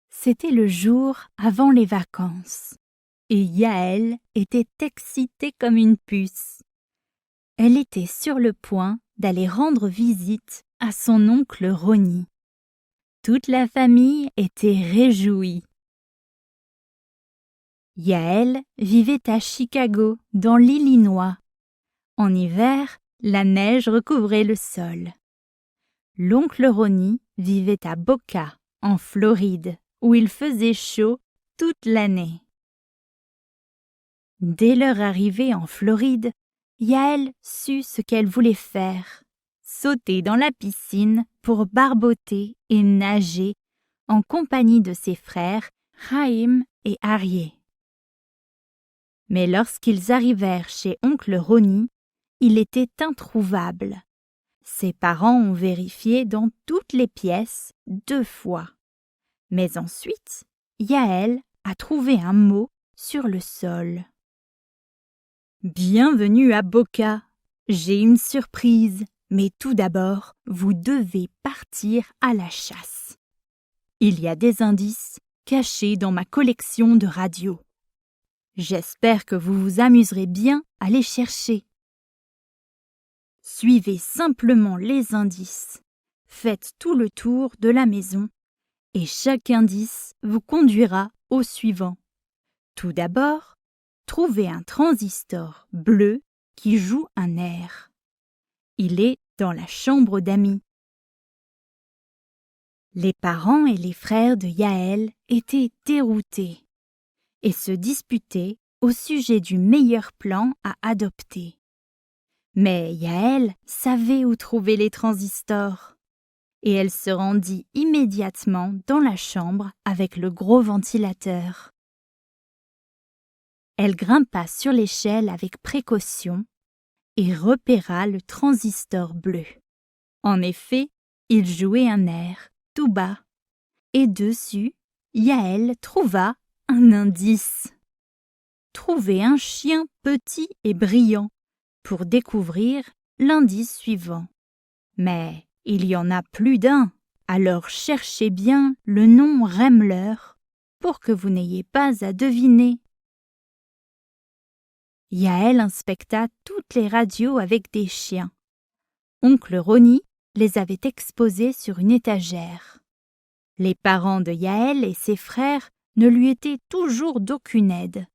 C'était le jour avant les vacances, et Yaël était excitée comme une puce. Elle était sur le point d'aller rendre visite à son oncle Ronnie. Toute la famille était réjouie. Yaël vivait à Chicago, dans l'Illinois. En hiver, la neige recouvrait le sol. L'oncle Ronnie vivait à Boca, en Floride, où il faisait chaud toute l'année. Dès leur arrivée en Floride, Yaël sut ce qu'elle voulait faire, sauter dans la piscine pour barboter et nager en compagnie de ses frères Chaim et Aryeh. Mais lorsqu'ils arrivèrent chez oncle Ronnie, il était introuvable. Ses parents ont vérifié dans toutes les pièces 2 fois. Mais ensuite, Yaël a trouvé un mot sur le sol. « Bienvenue à Boca. J'ai une surprise, mais tout d'abord, vous devez partir à la chasse. Il y a des indices cachés dans ma collection de radios. J'espère que vous vous amuserez bien à les chercher. Suivez simplement les indices. Faites tout le tour de la maison et chaque indice vous conduira au suivant. Tout d'abord, trouvez un transistor bleu qui joue un air. Il est dans la chambre d'amis. » Les parents et les frères de Yaël étaient déroutés et se disputaient au sujet du meilleur plan à adopter. Mais Yaël savait où trouver les transistors et elle se rendit immédiatement dans la chambre avec le gros ventilateur. Elle grimpa sur l'échelle avec précaution et repéra le transistor bleu. En effet, il jouait un air tout bas et dessus, Yaël trouva un indice. Trouvez un chien petit et brillant pour découvrir l'indice suivant. Mais il y en a plus d'un, alors cherchez bien le nom Remmler pour que vous n'ayez pas à deviner. Yaël inspecta toutes les radios avec des chiens. Oncle Ronnie les avait exposés sur une étagère. Les parents de Yaël et ses frères ne lui étaient toujours d'aucune aide.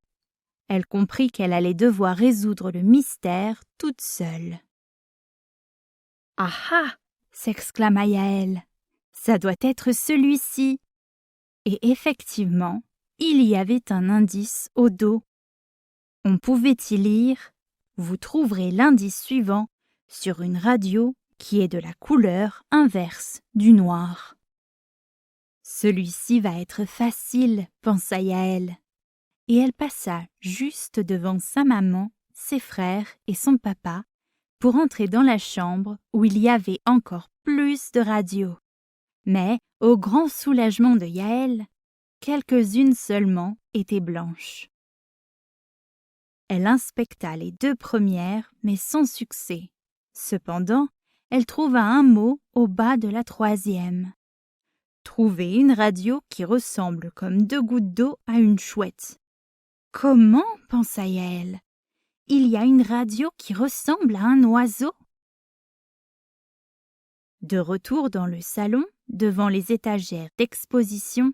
Elle comprit qu'elle allait devoir résoudre le mystère toute seule. « Ah ah !» s'exclama Yaël. « Ça doit être celui-ci !» Et effectivement, il y avait un indice au dos. On pouvait y lire « Vous trouverez l'indice suivant sur une radio qui est de la couleur inverse du noir. » Celui-ci va être facile, pensa Yaël. Et elle passa juste devant sa maman, ses frères et son papa pour entrer dans la chambre où il y avait encore plus de radios. Mais, au grand soulagement de Yaël, quelques-unes seulement étaient blanches. Elle inspecta les 2 premières, mais sans succès. Cependant, elle trouva un mot au bas de la 3e. Trouver une radio qui ressemble comme 2 gouttes d'eau à une chouette. Comment, pensa Yaël, il y a une radio qui ressemble à un oiseau? De retour dans le salon, devant les étagères d'exposition,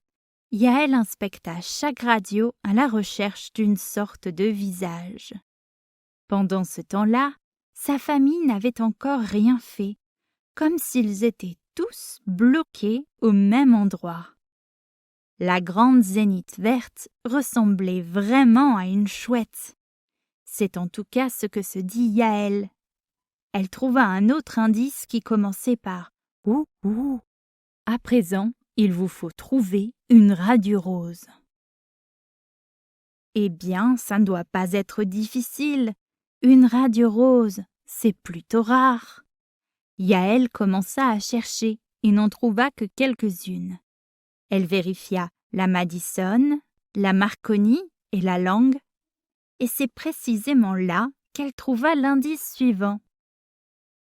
Yaël inspecta chaque radio à la recherche d'une sorte de visage. Pendant ce temps-là, sa famille n'avait encore rien fait, comme s'ils étaient tous bloqués au même endroit. La grande zénith verte ressemblait vraiment à une chouette. C'est en tout cas ce que se dit Yaël. Elle trouva un autre indice qui commençait par « ou ou ». À présent, il vous faut trouver une radio rose. Eh bien, ça ne doit pas être difficile. Une radio rose, c'est plutôt rare. Yaël commença à chercher et n'en trouva que quelques-unes. Elle vérifia la Madison, la Marconi et la Lang, et c'est précisément là qu'elle trouva l'indice suivant.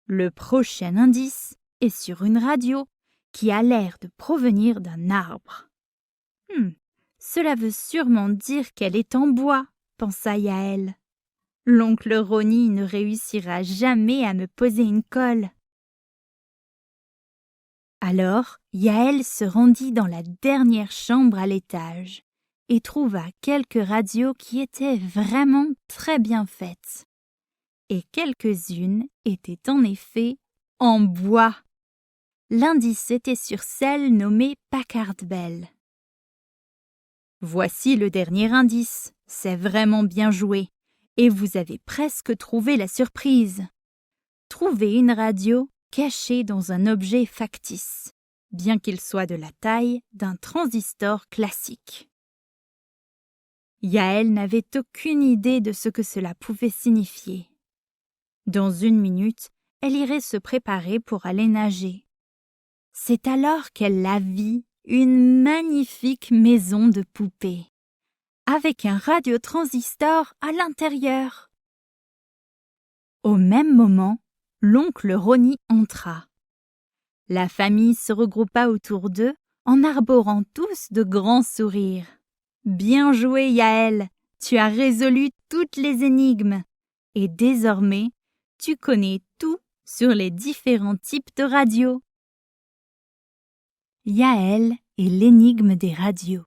Le prochain indice est sur une radio qui a l'air de provenir d'un arbre. Cela veut sûrement dire qu'elle est en bois, pensa Yaël. L'oncle Roni ne réussira jamais à me poser une colle. Alors, Yaël se rendit dans la dernière chambre à l'étage et trouva quelques radios qui étaient vraiment très bien faites. Et quelques-unes étaient en effet en bois. L'indice était sur celle nommée Packard Bell. Voici le dernier indice, c'est vraiment bien joué, et vous avez presque trouvé la surprise. Trouvez une radio cachée dans un objet factice, bien qu'il soit de la taille d'un transistor classique. Yaël n'avait aucune idée de ce que cela pouvait signifier. Dans 1 minute, elle irait se préparer pour aller nager. C'est alors qu'elle la vit, une magnifique maison de poupée, avec un radiotransistor à l'intérieur. Au même moment, l'oncle Roni entra. La famille se regroupa autour d'eux en arborant tous de grands sourires. « Bien joué, Yaël, tu as résolu toutes les énigmes et désormais, tu connais tout sur les différents types de radios. » Yaël et l'énigme des radios.